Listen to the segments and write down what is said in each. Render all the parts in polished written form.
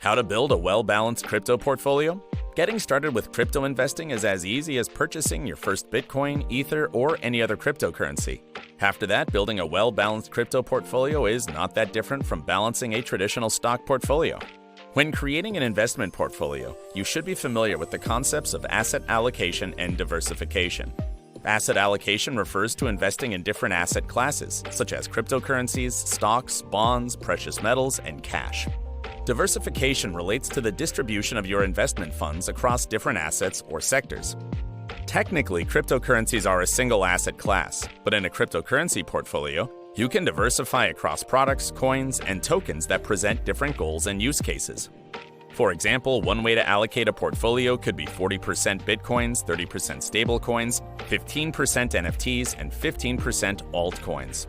How to build a well-balanced crypto portfolio? Getting started with crypto investing is as easy as purchasing your first Bitcoin, Ether, or any other cryptocurrency. After that, building a well-balanced crypto portfolio is not that different from balancing a traditional stock portfolio. When creating an investment portfolio, you should be familiar with the concepts of asset allocation and diversification. Asset allocation refers to investing in different asset classes, such as cryptocurrencies, stocks, bonds, precious metals, and cash. Diversification relates to the distribution of your investment funds across different assets or sectors. Technically, cryptocurrencies are a single asset class, but in a cryptocurrency portfolio, you can diversify across products, coins, and tokens that present different goals and use cases. For example, one way to allocate a portfolio could be 40% Bitcoins, 30% stablecoins, 15% NFTs, and 15% altcoins.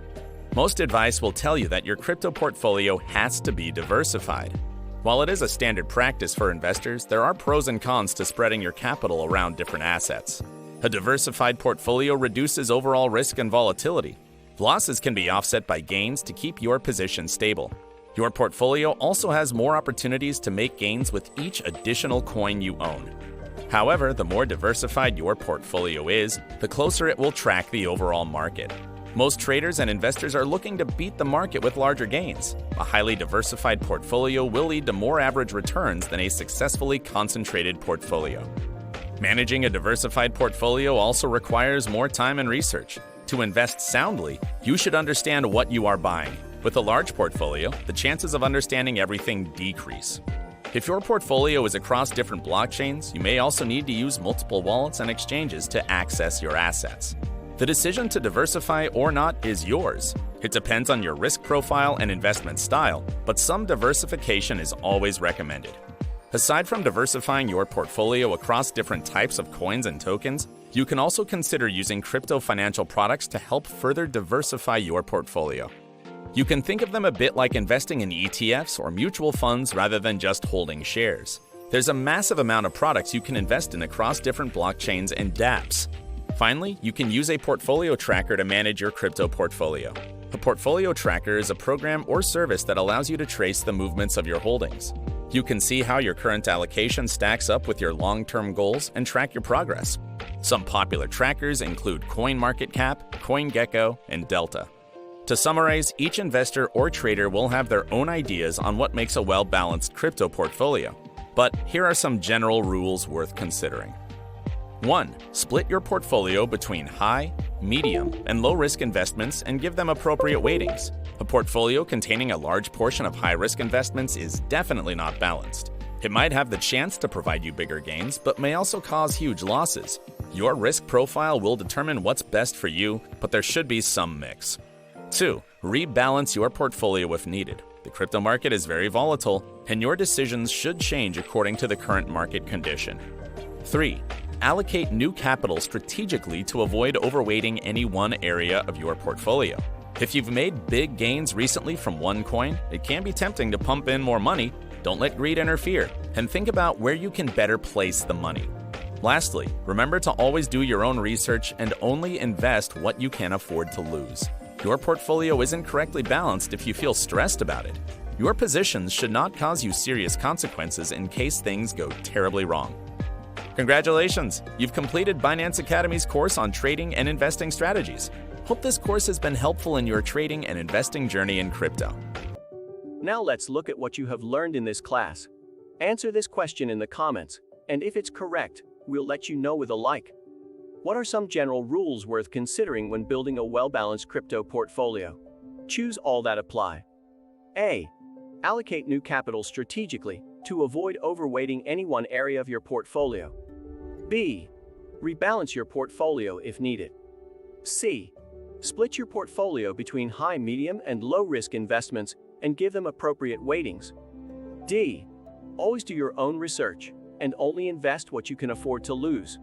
Most advice will tell you that your crypto portfolio has to be diversified. While it is a standard practice for investors, there are pros and cons to spreading your capital around different assets. A diversified portfolio reduces overall risk and volatility. Losses can be offset by gains to keep your position stable. Your portfolio also has more opportunities to make gains with each additional coin you own. However, the more diversified your portfolio is, the closer it will track the overall market. Most traders and investors are looking to beat the market with larger gains. A highly diversified portfolio will lead to more average returns than a successfully concentrated portfolio. Managing a diversified portfolio also requires more time and research. To invest soundly, you should understand what you are buying. With a large portfolio, the chances of understanding everything decrease. If your portfolio is across different blockchains, you may also need to use multiple wallets and exchanges to access your assets. The decision to diversify or not is yours. It depends on your risk profile and investment style, but some diversification is always recommended. Aside from diversifying your portfolio across different types of coins and tokens, you can also consider using crypto financial products to help further diversify your portfolio. You can think of them a bit like investing in ETFs or mutual funds rather than just holding shares. There's a massive amount of products you can invest in across different blockchains and dApps. Finally, you can use a portfolio tracker to manage your crypto portfolio. A portfolio tracker is a program or service that allows you to trace the movements of your holdings. You can see how your current allocation stacks up with your long-term goals and track your progress. Some popular trackers include CoinMarketCap, CoinGecko, and Delta. To summarize, each investor or trader will have their own ideas on what makes a well-balanced crypto portfolio. But here are some general rules worth considering. 1. Split your portfolio between high, medium, and low-risk investments and give them appropriate weightings. A portfolio containing a large portion of high-risk investments is definitely not balanced. It might have the chance to provide you bigger gains, but may also cause huge losses. Your risk profile will determine what's best for you, but there should be some mix. 2. Rebalance your portfolio if needed. The crypto market is very volatile, and your decisions should change according to the current market condition. 3. Allocate new capital strategically to avoid overweighting any one area of your portfolio. If you've made big gains recently from one coin, it can be tempting to pump in more money. Don't let greed interfere, and think about where you can better place the money. Lastly, remember to always do your own research and only invest what you can afford to lose. Your portfolio isn't correctly balanced if you feel stressed about it. Your positions should not cause you serious consequences in case things go terribly wrong. Congratulations! You've completed Binance Academy's course on trading and investing strategies. Hope this course has been helpful in your trading and investing journey in crypto. Now let's look at what you have learned in this class. Answer this question in the comments, and if it's correct, we'll let you know with a like. What are some general rules worth considering when building a well-balanced crypto portfolio? Choose all that apply. A. Allocate new capital strategically to avoid overweighting any one area of your portfolio. B. Rebalance your portfolio if needed. C. Split your portfolio between high, medium, and low-risk investments and give them appropriate weightings. D. Always do your own research and only invest what you can afford to lose.